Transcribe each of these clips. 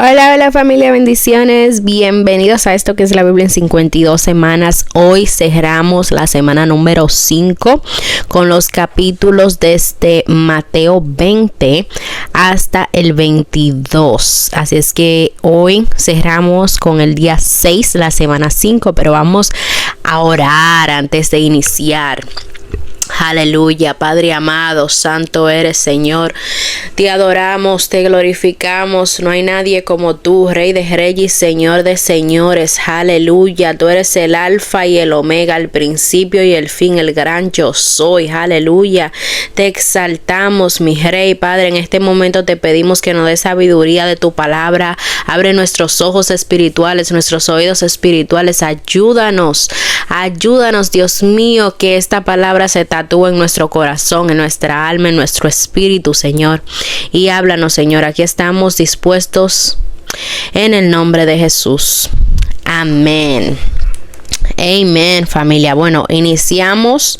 Hola, hola familia, bendiciones, bienvenidos a esto que es la Biblia en 52 semanas. Hoy cerramos la semana número 5 con los capítulos desde Mateo 20 hasta el 22. Así es que hoy cerramos con el día 6, la semana 5, pero vamos a orar antes de iniciar. Aleluya, Padre amado, santo eres, Señor. Te adoramos, te glorificamos. No hay nadie como tú, Rey de Reyes, Señor de señores. Aleluya, tú eres el alfa y el omega, el principio y el fin, el gran yo soy. Aleluya, te exaltamos, mi Rey. Padre, en este momento te pedimos que nos dé sabiduría de tu palabra. Abre nuestros ojos espirituales, nuestros oídos espirituales. Ayúdanos, Dios mío, que esta palabra se tatúe en nuestro corazón, en nuestra alma, en nuestro espíritu, Señor. Y háblanos, Señor. Aquí estamos dispuestos en el nombre de Jesús. Amén. Amén, familia. Bueno, iniciamos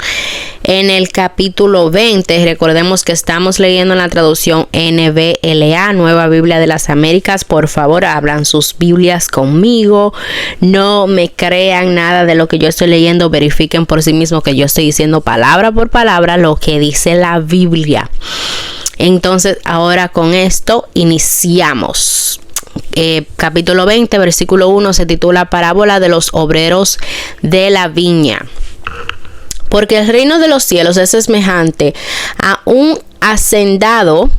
en el capítulo 20. Recordemos que estamos leyendo en la traducción NBLA, Nueva Biblia de las Américas. Por favor, abran sus Biblias conmigo. No me crean nada de lo que yo estoy leyendo. Verifiquen por sí mismos que yo estoy diciendo palabra por palabra lo que dice la Biblia. Entonces, ahora con esto iniciamos. Capítulo 20, versículo 1 se titula Parábola de los obreros de la viña. Porque el reino de los cielos es semejante a un hacendado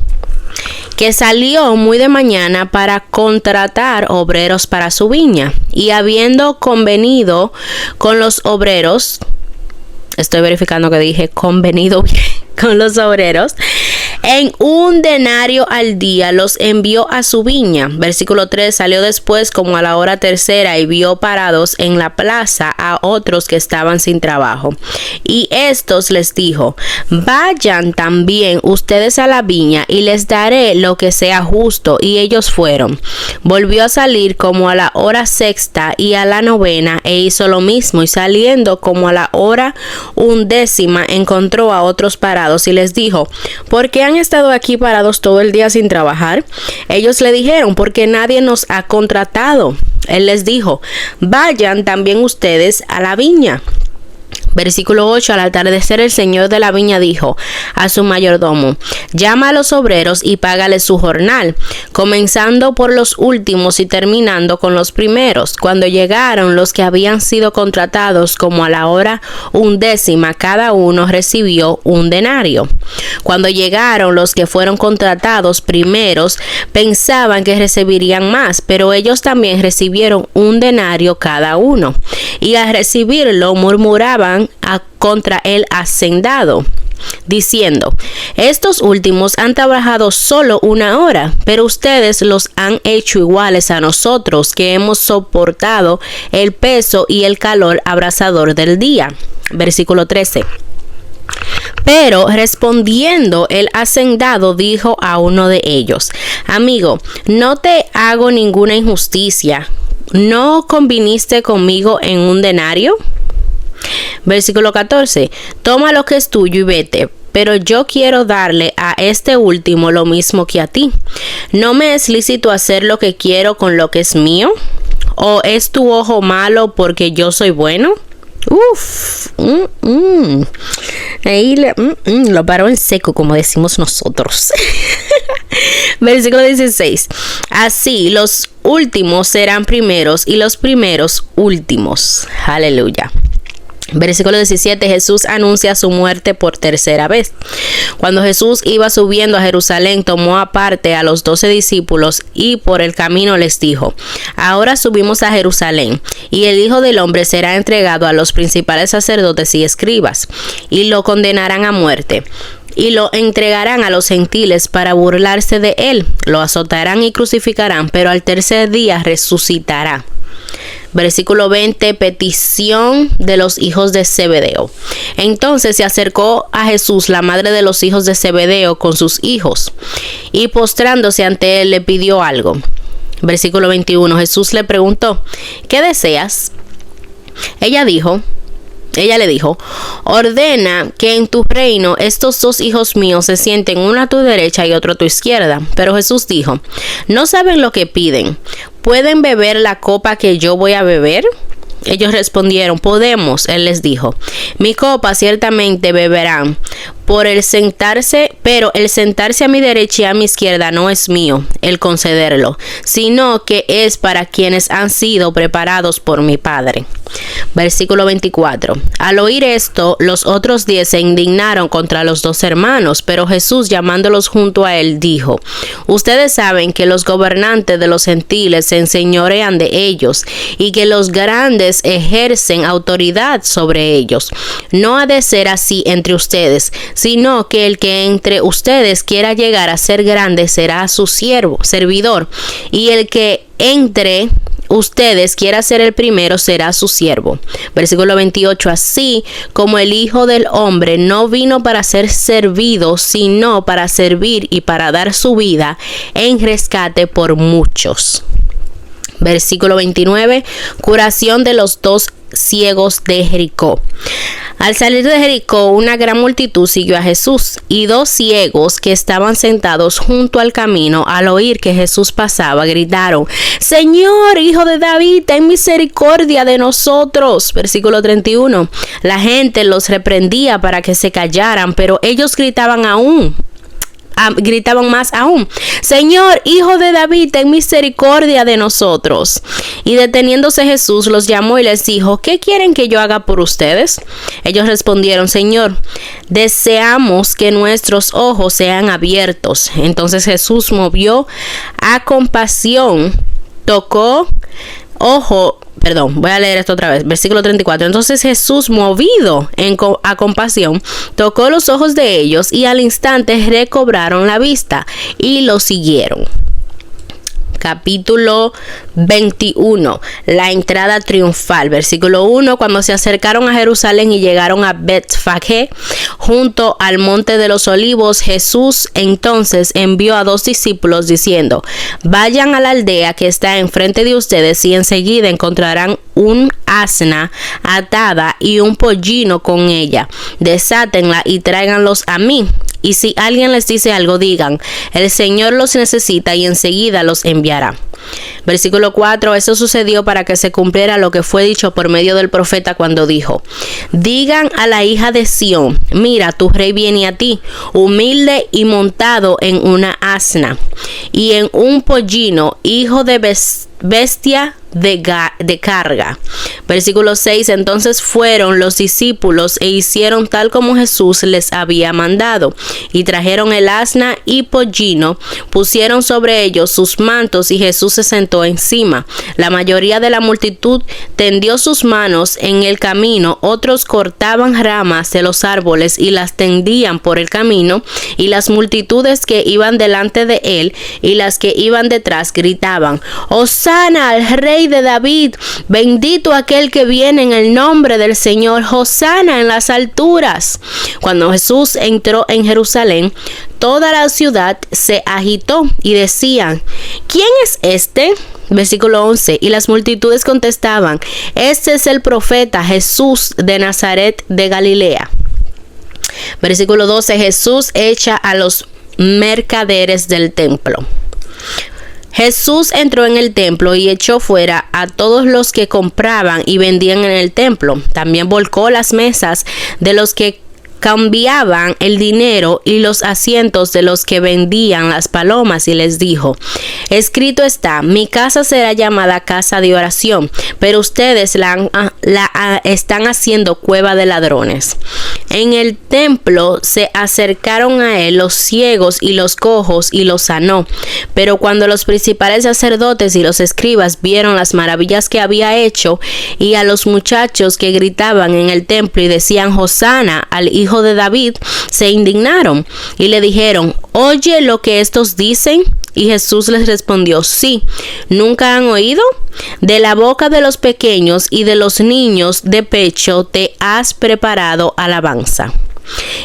que salió muy de mañana para contratar obreros para su viña. Y habiendo convenido con los obreros, estoy verificando que dije convenido bien con los obreros, en 1 denario al día los envió a su viña. Versículo 3, salió después como a la hora tercera y vio parados en la plaza a otros que estaban sin trabajo. Y estos les dijo, vayan también ustedes a la viña y les daré lo que sea justo. Y ellos fueron. Volvió a salir como a la hora sexta y a la novena e hizo lo mismo. Y saliendo como a la hora 11 encontró a otros parados y les dijo, ¿por qué han estado aquí parados todo el día sin trabajar? Ellos le dijeron, porque nadie nos ha contratado. Él les dijo, vayan también ustedes a la viña. Versículo 8, al atardecer el señor de la viña dijo a su mayordomo, llama a los obreros y págales su jornal, comenzando por los últimos y terminando con los primeros. Cuando llegaron los que habían sido contratados como a la hora 11, cada uno recibió 1 denario. Cuando llegaron los que fueron contratados primeros, pensaban que recibirían más, pero ellos también recibieron 1 denario cada uno. Y al recibirlo murmuraban contra el hacendado, diciendo, estos últimos han trabajado solo 1 hora, pero ustedes los han hecho iguales a nosotros, que hemos soportado el peso y el calor abrasador del día. Versículo 13. Pero respondiendo el hacendado dijo a uno de ellos, amigo, no te hago ninguna injusticia. ¿No conviniste conmigo en 1 denario? Versículo 14. Toma lo que es tuyo y vete, pero yo quiero darle a este último lo mismo que a ti. ¿No me es lícito hacer lo que quiero con lo que es mío? ¿O es tu ojo malo porque yo soy bueno? Ahí lo paró en seco, como decimos nosotros. Versículo 16. Así los últimos serán primeros y los primeros últimos. Aleluya. Versículo 17, Jesús anuncia su muerte por tercera vez. Cuando Jesús iba subiendo a Jerusalén, tomó aparte a los 12 discípulos y por el camino les dijo, ahora subimos a Jerusalén y el Hijo del Hombre será entregado a los principales sacerdotes y escribas y lo condenarán a muerte. Y lo entregarán a los gentiles para burlarse de él. Lo azotarán y crucificarán, pero al tercer día resucitará. Versículo 20, petición de los hijos de Zebedeo. Entonces se acercó a Jesús la madre de los hijos de Zebedeo con sus hijos, y postrándose ante él le pidió algo. Versículo 21, Jesús le preguntó, ¿qué deseas? Ella dijo, Ella le dijo: ordena que en tu reino estos dos hijos míos se sienten, uno a tu derecha y otro a tu izquierda. Pero Jesús dijo: no saben lo que piden. ¿Pueden beber la copa que yo voy a beber? Ellos respondieron: podemos. Él les dijo: mi copa ciertamente beberán, pero el sentarse a mi derecha y a mi izquierda no es mío el concederlo, sino que es para quienes han sido preparados por mi Padre. Versículo 24. Al oír esto, los otros 10 se indignaron contra los dos hermanos, pero Jesús, llamándolos junto a él, dijo: ustedes saben que los gobernantes de los gentiles se enseñorean de ellos, y que los grandes ejercen autoridad sobre ellos. No ha de ser así entre ustedes, sino que el que entre ustedes quiera llegar a ser grande será su servidor, y el que entre ustedes quiera ser el primero será su siervo. Versículo 28. Así como el Hijo del Hombre no vino para ser servido, sino para servir y para dar su vida en rescate por muchos. Versículo 29. Curación de los dos ciegos de Jericó. Al salir de Jericó, una gran multitud siguió a Jesús, y dos ciegos que estaban sentados junto al camino, al oír que Jesús pasaba, gritaron: Señor, Hijo de David, ten misericordia de nosotros. Versículo 31. La gente los reprendía para que se callaran, pero ellos gritaban más aún: Señor, Hijo de David, ten misericordia de nosotros. Y deteniéndose Jesús los llamó y les dijo: ¿qué quieren que yo haga por ustedes? Ellos respondieron: Señor, deseamos que nuestros ojos sean abiertos. Entonces Jesús, movió a compasión, voy a leer esto otra vez. Versículo 34. Entonces Jesús, movido a compasión, tocó los ojos de ellos, y al instante recobraron la vista y lo siguieron. Capítulo 21. La entrada triunfal. Versículo 1. Cuando se acercaron a Jerusalén y llegaron a Betfagé, junto al monte de los olivos, Jesús entonces envió a 2 discípulos diciendo: vayan a la aldea que está enfrente de ustedes, y enseguida encontrarán un asna atada y un pollino con ella. Desátenla y tráiganlos a mí. Y si alguien les dice algo, digan: el Señor los necesita, y enseguida los enviará. Versículo 4. Esto sucedió para que se cumpliera lo que fue dicho por medio del profeta cuando dijo: digan a la hija de Sión: mira, tu rey viene a ti, humilde y montado en una asna, y en un pollino, hijo de bestia de carga. Versículo 6. Entonces fueron los discípulos e hicieron tal como Jesús les había mandado, y trajeron el asna y pollino, pusieron sobre ellos sus mantos, y Jesús se sentó encima. La mayoría de la multitud tendió sus manos en el camino, otros cortaban ramas de los árboles y las tendían por el camino, y las multitudes que iban delante de él y las que iban detrás gritaban: Hosana al Rey de David, bendito aquel que viene en el nombre del Señor, Hosana en las alturas. Cuando Jesús entró en Jerusalén, toda la ciudad se agitó y decían: ¿quién es este? Versículo 11. Y las multitudes contestaban: este es el profeta Jesús de Nazaret de Galilea. Versículo 12. Jesús echa a los mercaderes del templo. Jesús entró en el templo y echó fuera a todos los que compraban y vendían en el templo. También volcó las mesas de los que cambiaban el dinero y los asientos de los que vendían las palomas, y les dijo: escrito está: mi casa será llamada casa de oración, pero ustedes la están haciendo cueva de ladrones. En el templo se acercaron a él los ciegos y los cojos, y los sanó. Pero cuando los principales sacerdotes y los escribas vieron las maravillas que había hecho, y a los muchachos que gritaban en el templo y decían: Hosana al Hijo de David, se indignaron y le dijeron: ¿oye lo que estos dicen? Y Jesús les respondió: sí, ¿nunca han oído? De la boca de los pequeños y de los niños de pecho te has preparado alabanza.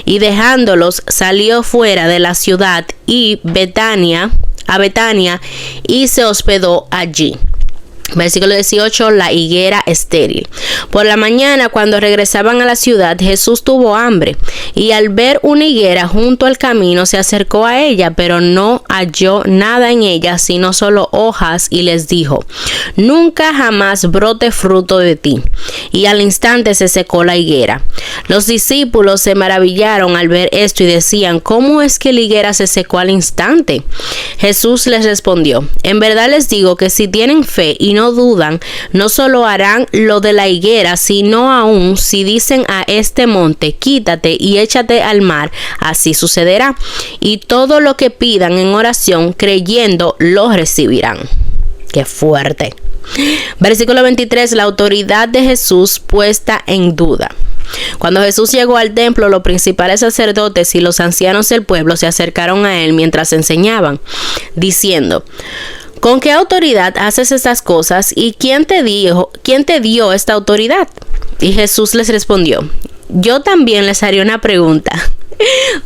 Y dejándolos, salió fuera de la ciudad a Betania, y se hospedó allí. Versículo 18, la higuera estéril. Por la mañana, cuando regresaban a la ciudad, Jesús tuvo hambre, y al ver una higuera junto al camino, se acercó a ella, pero no halló nada en ella, sino solo hojas, y les dijo: nunca jamás brote fruto de ti. Y al instante se secó la higuera. Los discípulos se maravillaron al ver esto y decían: ¿cómo es que la higuera se secó al instante? Jesús les respondió: en verdad les digo que si tienen fe y no dudan, no solo harán lo de la higuera, sino aún si dicen a este monte: quítate y échate al mar, así sucederá. Y todo lo que pidan en oración, creyendo, lo recibirán. ¡Qué fuerte! Versículo 23, la autoridad de Jesús puesta en duda. Cuando Jesús llegó al templo, los principales sacerdotes y los ancianos del pueblo se acercaron a él mientras enseñaban, diciendo: ¿con qué autoridad haces estas cosas? ¿Y quién te dio esta autoridad? Y Jesús les respondió: yo también les haré una pregunta.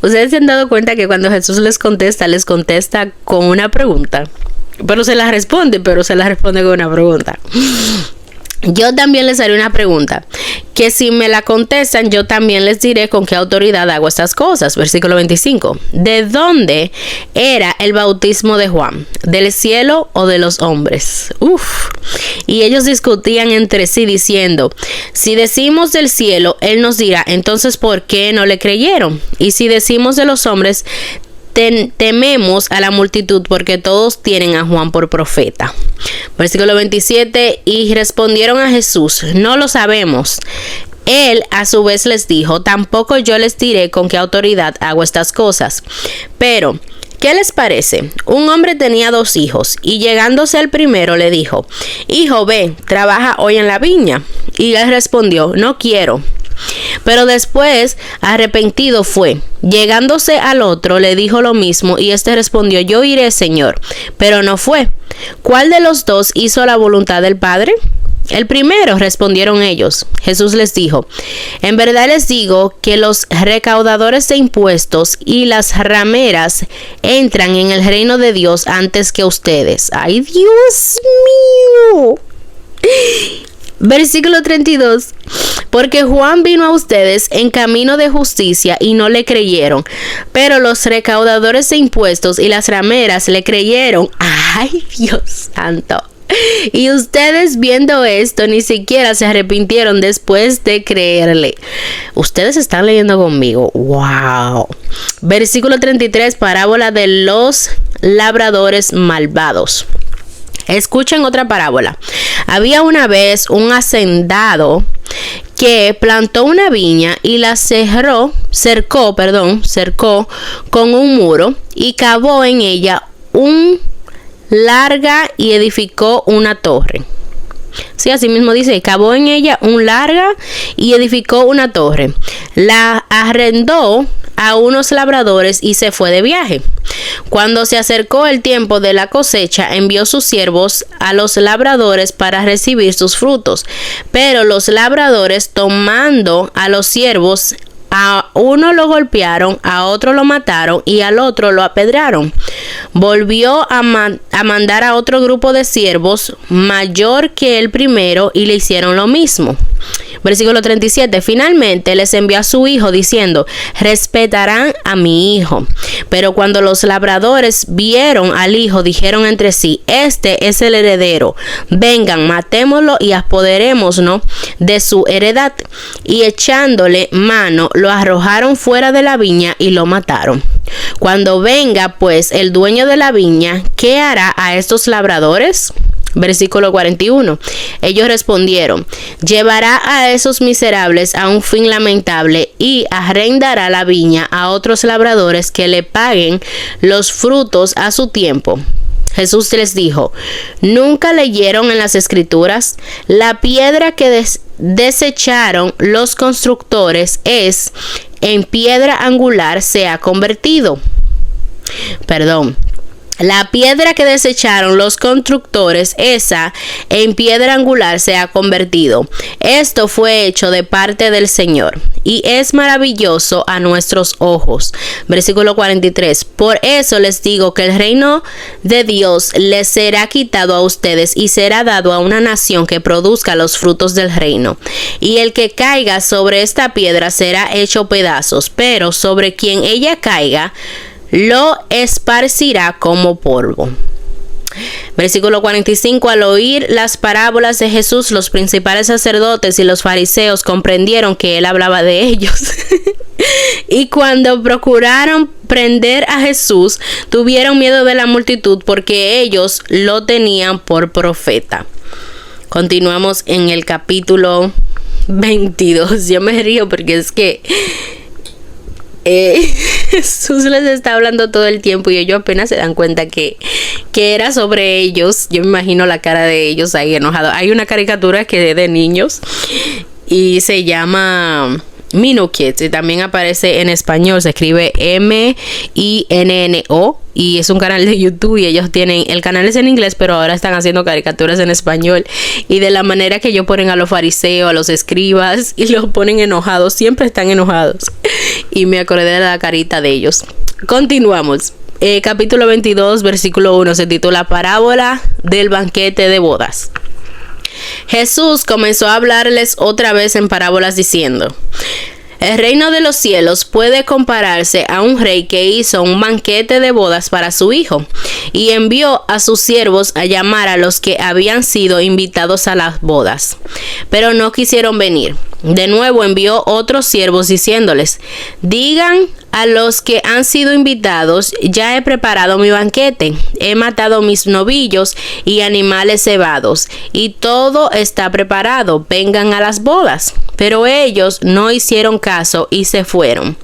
Ustedes se han dado cuenta que cuando Jesús les contesta con una pregunta, pero se la responde con una pregunta. Yo también les haré una pregunta, que si me la contestan, yo también les diré con qué autoridad hago estas cosas. Versículo 25. ¿De dónde era el bautismo de Juan? ¿Del cielo o de los hombres? Y ellos discutían entre sí diciendo: si decimos del cielo, él nos dirá: entonces ¿por qué no le creyeron? Y si decimos de los hombres, tememos a la multitud, porque todos tienen a Juan por profeta. Versículo 27, y respondieron a Jesús: no lo sabemos. Él a su vez les dijo: tampoco yo les diré con qué autoridad hago estas cosas. Pero, ¿qué les parece? Un hombre tenía 2 hijos, y llegándose al primero le dijo: hijo, ve, trabaja hoy en la viña. Y él respondió: no quiero. Pero después, arrepentido fue. Llegándose al otro, le dijo lo mismo, y éste respondió: yo iré, Señor. Pero no fue. ¿Cuál de los dos hizo la voluntad del Padre? El primero, respondieron ellos. Jesús les dijo: en verdad les digo que los recaudadores de impuestos y las rameras entran en el reino de Dios antes que ustedes. ¡Ay, Dios mío! Versículo 32. Porque Juan vino a ustedes en camino de justicia y no le creyeron, pero los recaudadores de impuestos y las rameras le creyeron. ¡Ay, Dios santo! Y ustedes, viendo esto, ni siquiera se arrepintieron después de creerle. Ustedes están leyendo conmigo. ¡Wow! Versículo 33, parábola de los labradores malvados. Escuchen otra parábola. Había una vez un hacendado que plantó una viña y la cercó con un muro, y cavó en ella un larga y edificó una torre. Sí, así mismo dice: cavó en ella un larga y edificó una torre. La arrendó a unos labradores y se fue de viaje. Cuando se acercó el tiempo de la cosecha, envió sus siervos a los labradores para recibir sus frutos. Pero los labradores, tomando a los siervos, a uno lo golpearon, a otro lo mataron y al otro lo apedrearon. Volvió a mandar a otro grupo de siervos mayor que el primero, y le hicieron lo mismo. Versículo 37. Finalmente les envió a su hijo diciendo: respetarán a mi hijo. Pero cuando los labradores vieron al hijo, dijeron entre sí: este es el heredero. Vengan, matémoslo y apoderémonos de su heredad. Y echándole mano, lo arrojaron fuera de la viña y lo mataron. Cuando venga pues el dueño de la viña, ¿qué hará a estos labradores? Versículo 41. Ellos respondieron: llevará a esos miserables a un fin lamentable y arrendará la viña a otros labradores que le paguen los frutos a su tiempo. Jesús les dijo: ¿nunca leyeron en las Escrituras? La piedra que desecharon los constructores en piedra angular se ha convertido. La piedra que desecharon los constructores, esa en piedra angular se ha convertido. Esto fue hecho de parte del Señor y es maravilloso a nuestros ojos. Versículo 43. Por eso les digo que el reino de Dios les será quitado a ustedes y será dado a una nación que produzca los frutos del reino. Y el que caiga sobre esta piedra será hecho pedazos, pero sobre quien ella caiga, lo esparcirá como polvo. Versículo 45. Al oír las parábolas de Jesús, los principales sacerdotes y los fariseos comprendieron que él hablaba de ellos. Y cuando procuraron prender a Jesús, tuvieron miedo de la multitud porque ellos lo tenían por profeta. Continuamos en el capítulo 22. Yo me río porque es que Jesús les está hablando todo el tiempo y ellos apenas se dan cuenta que era sobre ellos. Yo me imagino la cara de ellos ahí enojados. Hay una caricatura que es de niños y se llama Mino Kids y también aparece en español, se escribe MINNO y es un canal de YouTube y ellos tienen, el canal es en inglés pero ahora están haciendo caricaturas en español y de la manera que ellos ponen a los fariseos, a los escribas y los ponen enojados, siempre están enojados y me acordé de la carita de ellos. Continuamos. Capítulo 22 versículo 1 se titula Parábola del banquete de bodas. Jesús comenzó a hablarles otra vez en parábolas diciendo: el reino de los cielos puede compararse a un rey que hizo un banquete de bodas para su hijo y envió a sus siervos a llamar a los que habían sido invitados a las bodas, pero no quisieron venir. De nuevo envió otros siervos diciéndoles: digan a los que han sido invitados, ya he preparado mi banquete, he matado mis novillos y animales cebados, y todo está preparado, vengan a las bodas. Pero ellos no hicieron caso y se fueron,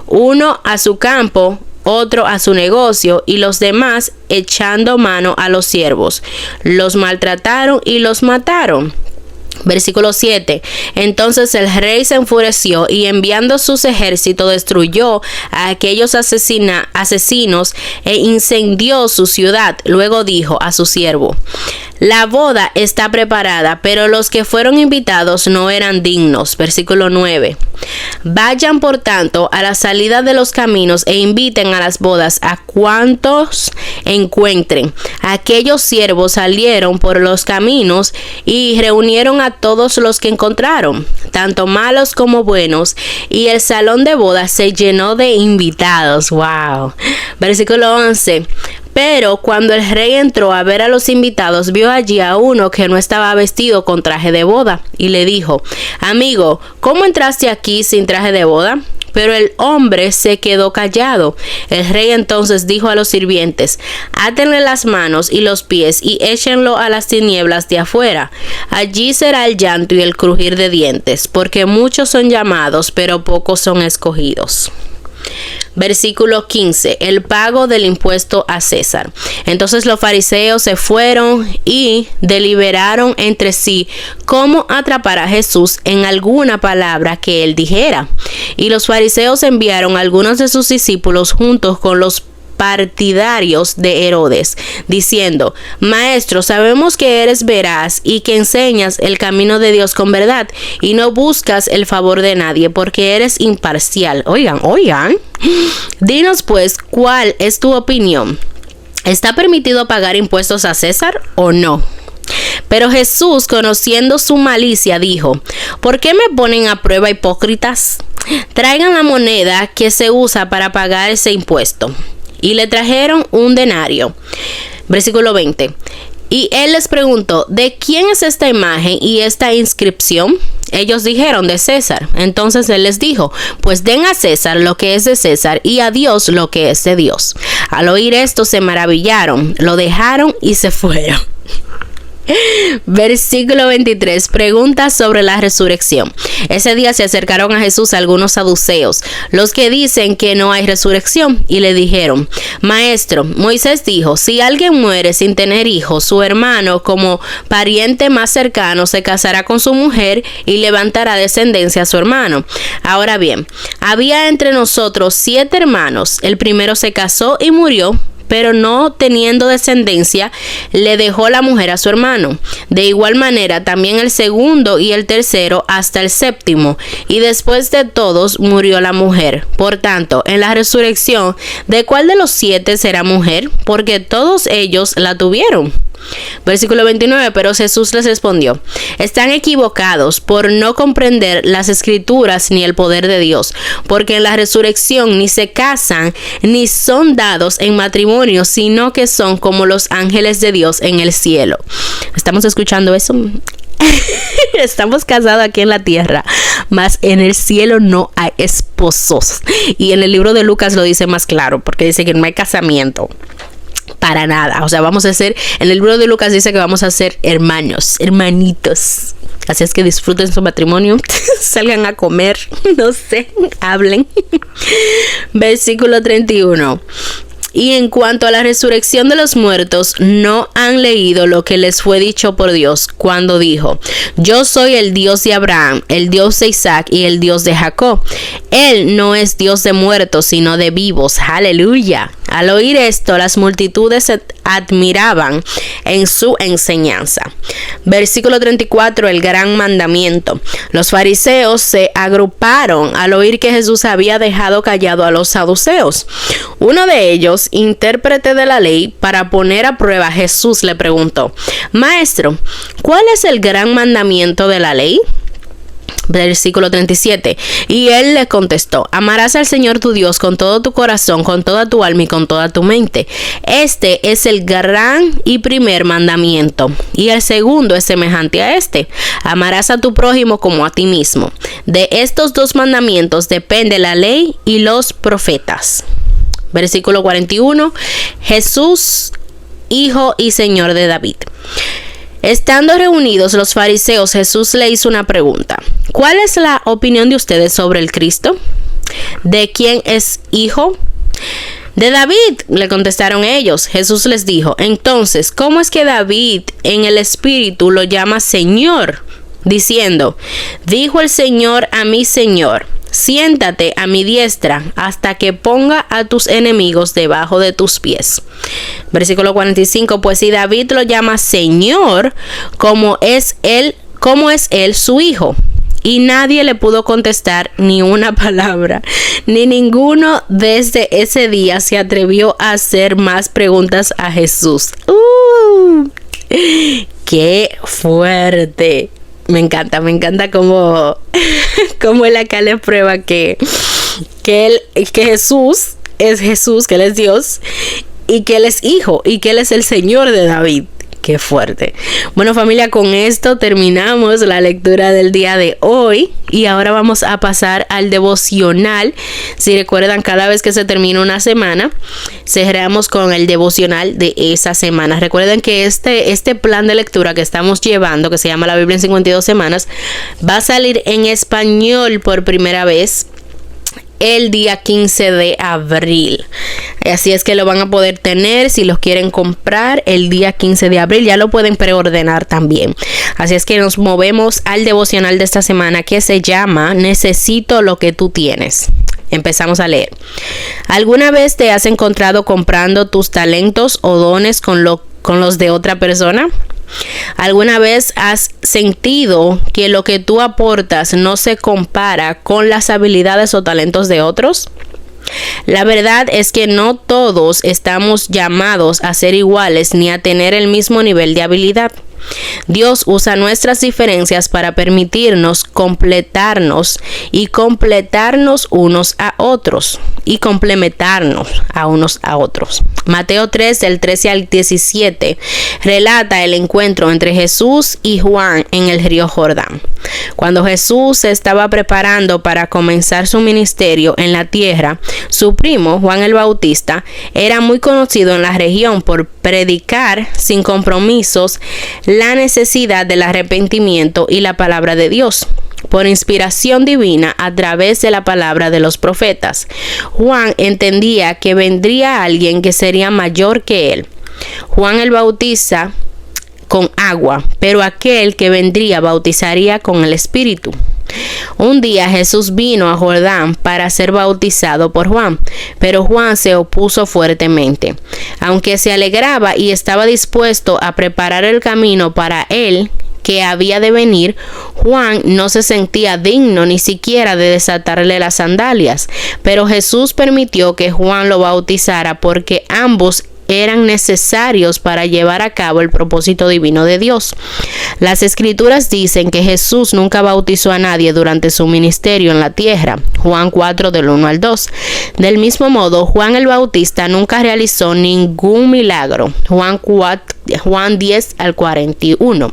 uno a su campo, otro a su negocio, y los demás echando mano a los siervos, los maltrataron y los mataron. Versículo 7. Entonces el rey se enfureció y enviando sus ejércitos destruyó a aquellos asesinos e incendió su ciudad. Luego dijo a su siervo: la boda está preparada, pero los que fueron invitados no eran dignos. Versículo 9. Vayan por tanto a la salida de los caminos e inviten a las bodas a cuantos encuentren. Aquellos siervos salieron por los caminos y reunieron a todos los que encontraron, tanto malos como buenos, y el salón de bodas se llenó de invitados. Wow. Versículo 11. Pero cuando el rey entró a ver a los invitados, vio allí a uno que no estaba vestido con traje de boda y le dijo: amigo, ¿cómo entraste aquí sin traje de boda? Pero el hombre se quedó callado. El rey entonces dijo a los sirvientes: átenle las manos y los pies y échenlo a las tinieblas de afuera. Allí será el llanto y el crujir de dientes, porque muchos son llamados, pero pocos son escogidos. Versículo 15. El pago del impuesto a César. Entonces los fariseos se fueron y deliberaron entre sí cómo atrapar a Jesús en alguna palabra que él dijera. Y los fariseos enviaron a algunos de sus discípulos juntos con los partidarios de Herodes, diciendo: maestro, sabemos que eres veraz y que enseñas el camino de Dios con verdad y no buscas el favor de nadie, porque eres imparcial. Oigan, dinos pues, ¿cuál es tu opinión? ¿Está permitido pagar impuestos a César o no? Pero Jesús, conociendo su malicia, dijo: ¿por qué me ponen a prueba, hipócritas? Traigan la moneda que se usa para pagar ese impuesto. Y le trajeron un denario. Versículo 20. Y él les preguntó: ¿de quién es esta imagen y esta inscripción? Ellos dijeron: de César. Entonces él les dijo: pues den a César lo que es de César y a Dios lo que es de Dios. Al oír esto se maravillaron, lo dejaron y se fueron. Versículo 23. Preguntas sobre la resurrección. Ese día se acercaron a Jesús algunos saduceos, los que dicen que no hay resurrección, y le dijeron: maestro, Moisés dijo: si alguien muere sin tener hijos, su hermano, como pariente más cercano, se casará con su mujer y levantará descendencia a su hermano. Ahora bien, había entre nosotros 7 hermanos. El primero se casó y murió, pero no teniendo descendencia, le dejó la mujer a su hermano. De igual manera, también el segundo y el tercero hasta el séptimo, y después de todos murió la mujer. Por tanto, en la resurrección, ¿de cuál de los 7 será mujer? Porque todos ellos la tuvieron. Versículo 29, pero Jesús les respondió: están equivocados por no comprender las escrituras ni el poder de Dios, porque en la resurrección ni se casan ni son dados en matrimonio, sino que son como los ángeles de Dios en el cielo. ¿Estamos escuchando eso? Estamos casados aquí en la tierra, mas en el cielo no hay esposos. Y en el libro de Lucas lo dice más claro, porque dice que no hay casamiento. Para nada, o sea, vamos a ser, en el libro de Lucas dice que vamos a ser hermanos, hermanitos. Así es que disfruten su matrimonio, salgan a comer, no sé, hablen. Versículo 31. Y en cuanto a la resurrección de los muertos, no han leído lo que les fue dicho por Dios cuando dijo: yo soy el Dios de Abraham, el Dios de Isaac y el Dios de Jacob. Él no es Dios de muertos, sino de vivos. Aleluya. Al oír esto, las multitudes se admiraban en su enseñanza. Versículo 34, el gran mandamiento. Los fariseos se agruparon al oír que Jesús había dejado callado a los saduceos. Uno de ellos, intérprete de la ley, para poner a prueba a Jesús, le preguntó: Maestro, ¿cuál es el gran mandamiento de la ley? Versículo 37. Y él le contestó: amarás al Señor tu Dios con todo tu corazón, con toda tu alma y con toda tu mente. Este es el gran y primer mandamiento. Y el segundo es semejante a este: amarás a tu prójimo como a ti mismo. De estos 2 mandamientos depende la ley y los profetas. Versículo 41. Jesús, hijo y señor de David. Estando reunidos los fariseos, Jesús le hizo una pregunta: ¿cuál es la opinión de ustedes sobre el Cristo? ¿De quién es hijo? De David, le contestaron ellos. Jesús les dijo: entonces, ¿cómo es que David en el Espíritu lo llama Señor? Diciendo: dijo el Señor a mi Señor: siéntate a mi diestra hasta que ponga a tus enemigos debajo de tus pies. Versículo 45, pues si David lo llama Señor, ¿cómo es él su hijo? Y nadie le pudo contestar ni una palabra, ni ninguno desde ese día se atrevió a hacer más preguntas a Jesús. ¡Qué fuerte! Me encanta cómo él acá le prueba que Jesús es Jesús, que él es Dios y que él es hijo y que él es el Señor de David. Qué fuerte. Bueno, familia, con esto terminamos la lectura del día de hoy y ahora vamos a pasar al devocional. Si recuerdan, cada vez que se termina una semana, cerramos con el devocional de esa semana. Recuerden que este plan de lectura que estamos llevando, que se llama La Biblia en 52 semanas, va a salir en español por primera vez el día 15 de abril. Así es que lo van a poder tener si los quieren comprar el día 15 de abril. Ya lo pueden preordenar también. Así es que nos movemos al devocional de esta semana, que se llama Necesito lo que tú tienes. Empezamos a leer. ¿Alguna vez te has encontrado comprando tus talentos o dones con los de otra persona? ¿Alguna vez has sentido que lo que tú aportas no se compara con las habilidades o talentos de otros? La verdad es que no todos estamos llamados a ser iguales ni a tener el mismo nivel de habilidad. Dios usa nuestras diferencias para permitirnos completarnos y completarnos unos a otros y complementarnos a unos a otros. Mateo 3, del 13 al 17, relata el encuentro entre Jesús y Juan en el río Jordán. Cuando Jesús se estaba preparando para comenzar su ministerio en la tierra, su primo, Juan el Bautista, era muy conocido en la región por predicar sin compromisos la necesidad del arrepentimiento y la palabra de Dios, por inspiración divina a través de la palabra de los profetas. Juan entendía que vendría alguien que sería mayor que él. Juan el Bautista con agua, pero aquel que vendría bautizaría con el Espíritu. Un día Jesús vino a Jordán para ser bautizado por Juan, pero Juan se opuso fuertemente. Aunque se alegraba y estaba dispuesto a preparar el camino para él que había de venir, Juan no se sentía digno ni siquiera de desatarle las sandalias, pero Jesús permitió que Juan lo bautizara porque ambos eran necesarios para llevar a cabo el propósito divino de Dios. Las escrituras dicen que Jesús nunca bautizó a nadie durante su ministerio en la tierra, Juan 4 del 1 al 2. Del mismo modo, Juan el Bautista nunca realizó ningún milagro, Juan 10 al 41.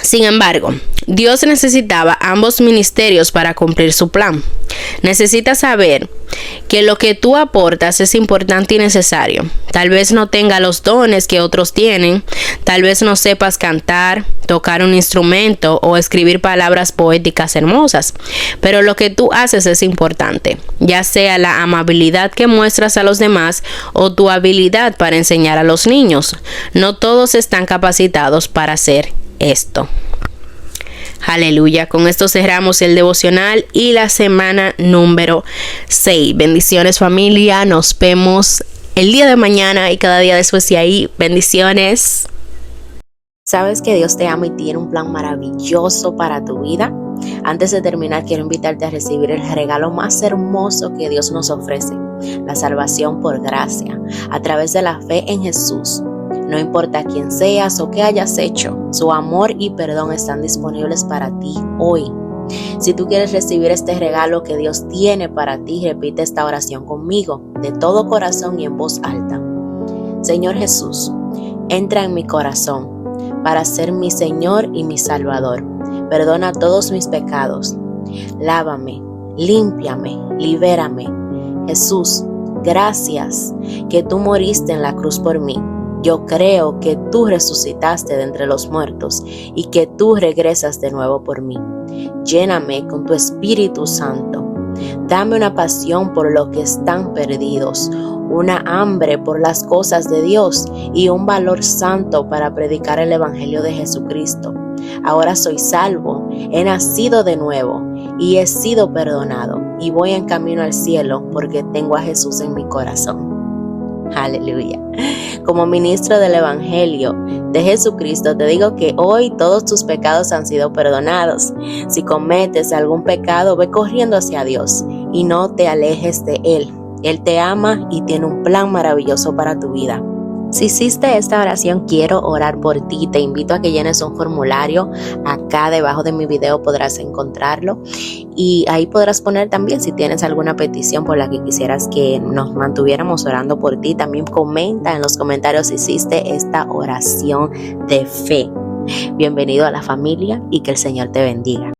Sin embargo, Dios necesitaba ambos ministerios para cumplir su plan. Necesitas saber que lo que tú aportas es importante y necesario. Tal vez no tenga los dones que otros tienen, tal vez no sepas cantar, tocar un instrumento o escribir palabras poéticas hermosas, pero lo que tú haces es importante, ya sea la amabilidad que muestras a los demás o tu habilidad para enseñar a los niños. No todos están capacitados para hacer esto. Aleluya. Con esto cerramos el devocional y la semana número 6. Bendiciones, familia. Nos vemos el día de mañana y cada día después de ahí. Bendiciones. ¿Sabes que Dios te ama y tiene un plan maravilloso para tu vida? Antes de terminar, quiero invitarte a recibir el regalo más hermoso que Dios nos ofrece, la salvación por gracia, a través de la fe en Jesús. No importa quién seas o qué hayas hecho, su amor y perdón están disponibles para ti hoy. Si tú quieres recibir este regalo que Dios tiene para ti, repite esta oración conmigo, de todo corazón y en voz alta. Señor Jesús, entra en mi corazón para ser mi Señor y mi Salvador. Perdona todos mis pecados. Lávame, límpiame, libérame. Jesús, gracias que tú moriste en la cruz por mí. Yo creo que tú resucitaste de entre los muertos y que tú regresas de nuevo por mí. Lléname con tu Espíritu Santo. Dame una pasión por los que están perdidos, una hambre por las cosas de Dios y un valor santo para predicar el Evangelio de Jesucristo. Ahora soy salvo, he nacido de nuevo y he sido perdonado y voy en camino al cielo porque tengo a Jesús en mi corazón. Aleluya. Como ministro del Evangelio de Jesucristo, te digo que hoy todos tus pecados han sido perdonados. Si cometes algún pecado, ve corriendo hacia Dios y no te alejes de Él. Él te ama y tiene un plan maravilloso para tu vida. Si hiciste esta oración, quiero orar por ti. Te invito a que llenes un formulario. Acá debajo de mi video podrás encontrarlo. Y ahí podrás poner también si tienes alguna petición por la que quisieras que nos mantuviéramos orando por ti. También comenta en los comentarios si hiciste esta oración de fe. Bienvenido a la familia y que el Señor te bendiga.